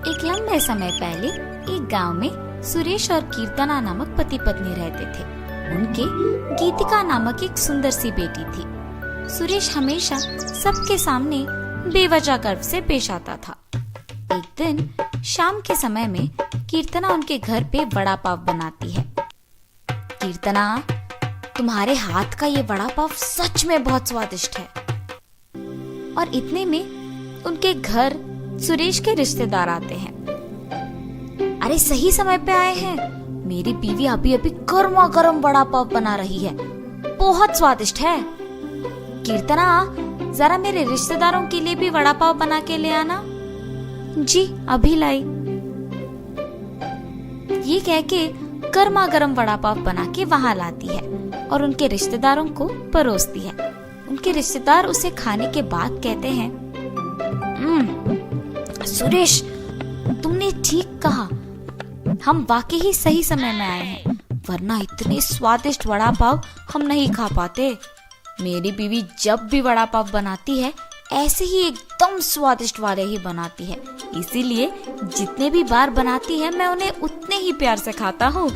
एक लंबे समय पहले एक गांव में सुरेश और कीर्तना नामक पति पत्नी रहते थे। उनके गीतिका नामक एक सुंदर सी बेटी थी। सुरेश हमेशा सबके सामने बेवजह गर्व से पेश आता था। एक दिन शाम के समय में कीर्तना उनके घर पे वड़ा पाव बनाती है। कीर्तना, तुम्हारे हाथ का ये वड़ा पाव सच में बहुत स्वादिष्ट है। और इतने में उनके घर सुरेश के रिश्तेदार आते हैं। अरे सही समय पे आए हैं, मेरी बीवी अभी अभी गर्मा गर्म वड़ा पाव बना रही है, बहुत स्वादिष्ट है। कीर्तना, जरा मेरे रिश्तेदारों के लिए भी वड़ा पाव बना के ले आना। जी अभी लाई। ये कह के गर्मा गर्म वड़ा पाव बना के वहां लाती है और उनके रिश्तेदारों को परोसती है। उनके रिश्तेदार उसे खाने के बाद कहते हैं, सुरेश, तुमने ठीक कहा, हम वाकई ही सही समय में आए हैं, वरना इतने स्वादिष्ट वड़ा पाव हम नहीं खा पाते। मेरी बीवी जब भी वड़ा पाव बनाती है ऐसे ही एकदम स्वादिष्ट वाले ही बनाती है, इसीलिए जितने भी बार बनाती है मैं उन्हें उतने ही प्यार से खाता हूँ।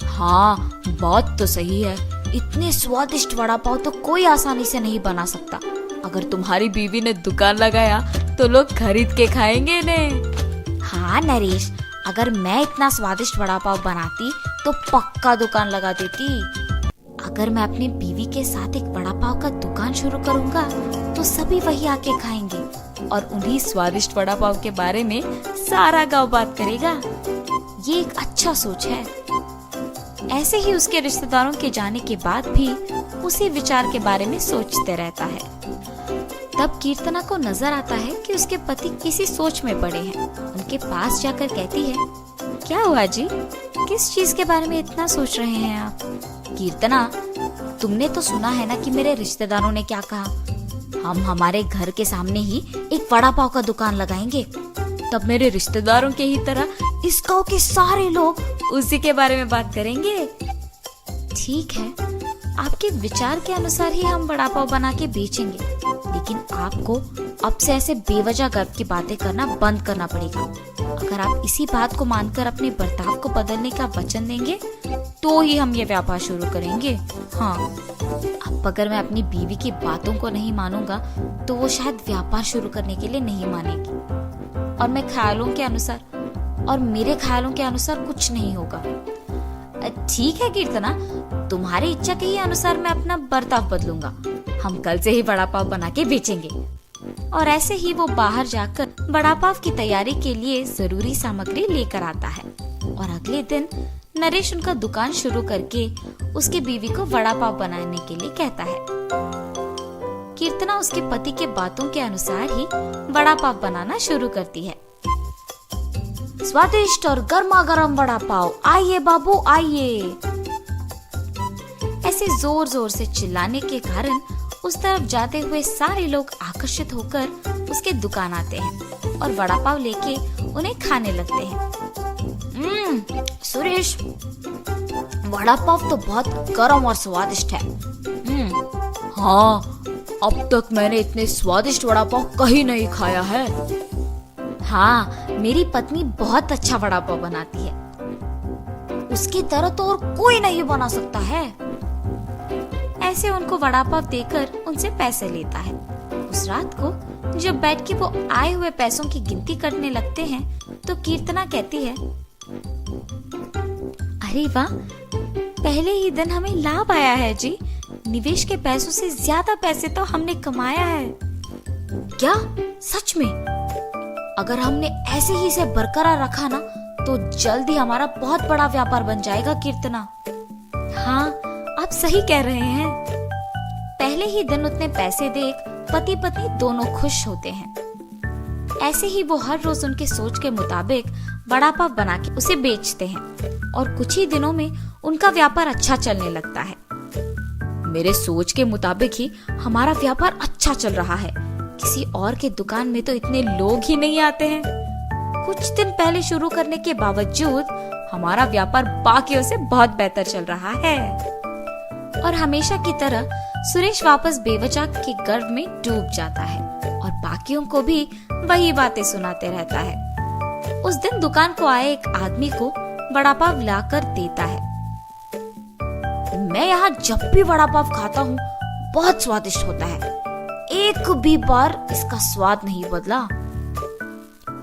हाँ, बात तो सही है, इतने स्वादिष्ट वड़ा पाव तो कोई आसानी से नहीं बना सकता। अगर तुम्हारी बीवी ने दुकान लगाया तो लोग खरीद के खाएंगे ने। हाँ नरेश, अगर मैं इतना स्वादिष्ट वड़ा पाव बनाती तो पक्का दुकान लगा देती। अगर मैं अपनी बीवी के साथ एक वड़ा पाव का दुकान शुरू करूंगा तो सभी वही आके खाएंगे और उन्हीं स्वादिष्ट वड़ा पाव के बारे में सारा गांव बात करेगा। ये एक अच्छा सोच है। ऐसे ही उसके रिश्तेदारों के जाने के बाद भी उसी विचार के बारे में सोचते रहता है। तब कीर्तना को नजर आता है कि उसके पति किसी सोच में पड़े हैं। उनके पास जाकर कहती है, क्या हुआ जी, किस चीज के बारे में इतना सोच रहे हैं आप? कीर्तना, तुमने तो सुना है ना कि मेरे रिश्तेदारों ने क्या कहा, हम हमारे घर के सामने ही एक वड़ा पाव का दुकान लगाएंगे। तब मेरे रिश्तेदारों के ही तरह इस गांव के सारे लोग उसी के बारे में बात करेंगे। ठीक है, आपके विचार के अनुसार ही हम वड़ा पाव बना के बेचेंगे, लेकिन आपको अब से ऐसे बेवजह गर्व की बातें करना बंद करना पड़ेगा। अगर आप इसी बात को मानकर अपने बर्ताव को बदलने का वचन देंगे तो ही हम ये व्यापार शुरू करेंगे। हाँ, अब अगर मैं अपनी बीवी की बातों को नहीं मानूंगा तो वो शायद व्यापार शुरू करने के लिए नहीं मानेगी और मेरे ख्यालों के अनुसार कुछ नहीं होगा। ठीक है कीर्तना, तुम्हारी इच्छा के ही अनुसार मैं अपना बर्ताव बदलूंगा। हम कल से ही वड़ा पाव बना के बेचेंगे। और ऐसे ही वो बाहर जाकर वड़ा पाव की तैयारी के लिए जरूरी सामग्री लेकर आता है और अगले दिन नरेश उनका दुकान शुरू करके उसकी बीवी को वड़ा पाव बनाने के लिए कहता है। कीर्तना उसके पति के बातों के अनुसार ही वड़ा पाव बनाना शुरू करती है। स्वादिष्ट और गर्मा गर्म वड़ा पाव, आइए बाबू आइए। ऐसे जोर जोर से चिल्लाने के कारण उस तरफ जाते हुए सारे लोग आकर्षित होकर उसके दुकान आते हैं और वड़ा पाव लेके उन्हें खाने लगते हैं। सुरेश, वड़ा पाव तो बहुत गर्म और स्वादिष्ट है। हाँ, अब तक मैंने इतने स्वादिष्ट वड़ा पाव कहीं नहीं खाया है। हाँ, मेरी पत्नी बहुत अच्छा वड़ा पाव बनाती है, उसकी तरह तो और कोई नहीं बना सकता है। ऐसे उनको वड़ा पाव देकर उनसे पैसे लेता है। उस रात को जब बैठ के वो आए हुए पैसों की गिनती करने लगते हैं तो कीर्तना कहती है, अरे वाह, पहले ही दिन हमें लाभ आया है जी। निवेश के पैसों से ज्यादा पैसे तो हमने कमाया है। क्या सच में? अगर हमने ऐसे ही इसे बरकरार रखा ना तो जल्द ही हमारा बहुत बड़ा व्यापार बन जाएगा कीर्तना। हाँ, आप सही कह रहे हैं। पहले ही दिन उतने पैसे देख पति पत्नी दोनों खुश होते हैं। ऐसे ही वो हर रोज उनके सोच के मुताबिक वड़ा पाव बना के उसे बेचते हैं और कुछ ही दिनों में उनका व्यापार अच्छा चलने लगता है। मेरे सोच के मुताबिक ही हमारा व्यापार अच्छा चल रहा है, किसी और के दुकान में तो इतने लोग ही नहीं आते हैं। कुछ दिन पहले शुरू करने के बावजूद हमारा व्यापार बाकियों से बहुत बेहतर चल रहा है। और हमेशा की तरह सुरेश वापस बेवजह के गर्व में डूब जाता है और बाकियों को भी वही बातें सुनाते रहता है। उस दिन दुकान को आए एक आदमी को वड़ा पाव लाकर देता है। मैं यहाँ जब भी वड़ा पाव खाता हूँ बहुत स्वादिष्ट होता है, एक भी बार इसका स्वाद नहीं बदला।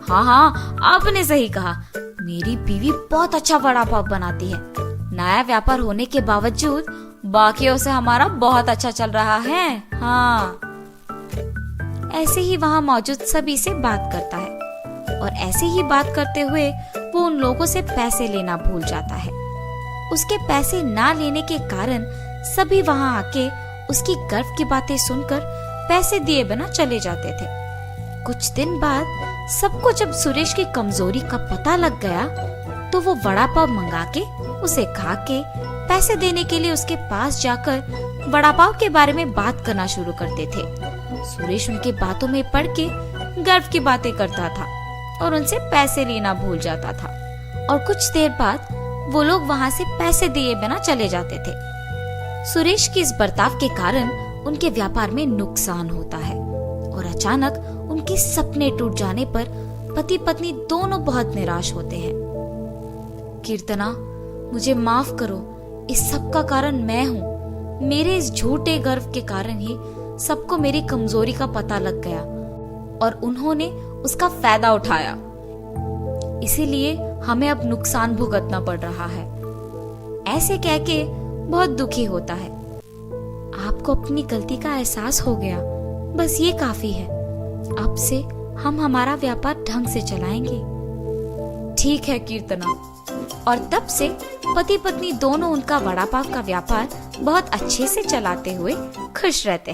हाँ हाँ, आपने सही कहा, मेरी बीवी बहुत अच्छा वड़ा पाव बनाती है। नया व्यापार होने के बावजूद बाकियों से हमारा बहुत अच्छा चल रहा है। हाँ। ऐसे ही वहाँ मौजूद सभी से बात करता है और ऐसे ही बात करते हुए वो उन लोगों से पैसे लेना भूल जाता है। उसके पैसे ना लेने के कारण सभी वहाँ आके उसकी गर्व की बातें सुनकर पैसे दिए बिना चले जाते थे। कुछ दिन बाद सबको जब सुरेश की कमजोरी का पता लग गया तो वो वड़ा पाव मंगा के उसे खा के पैसे देने के लिए उसके पास जाकर वड़ा पाव के बारे में बात करना शुरू करते थे। सुरेश उनकी बातों में पड़ के गर्व की बातें करता था और उनसे पैसे लेना भूल जाता था और कुछ देर बाद वो लोग वहाँ से पैसे दिए बिना चले जाते थे। सुरेश के इस बर्ताव के कारण उनके व्यापार में नुकसान होता है और अचानक उनके सपने टूट जाने पर पति पत्नी दोनों बहुत निराश होते हैं। कीर्तना, मुझे माफ करो, इस सब का कारण मैं हूँ। मेरे इस झूठे गर्व के कारण ही सबको मेरी कमजोरी का पता लग गया और उन्होंने उसका फायदा उठाया। इसीलिए हमें अब नुकसान भुगतना पड़ रहा है। ऐसे कह के बहुत दुखी होता है। आपको अपनी गलती का एहसास हो गया, बस ये काफी है। अब से हम हमारा व्यापार ढंग से चलाएंगे। ठीक है कीर्तना। और तब से पति पत्नी दोनों उनका वड़ा पाव का व्यापार बहुत अच्छे से चलाते हुए खुश रहते हैं।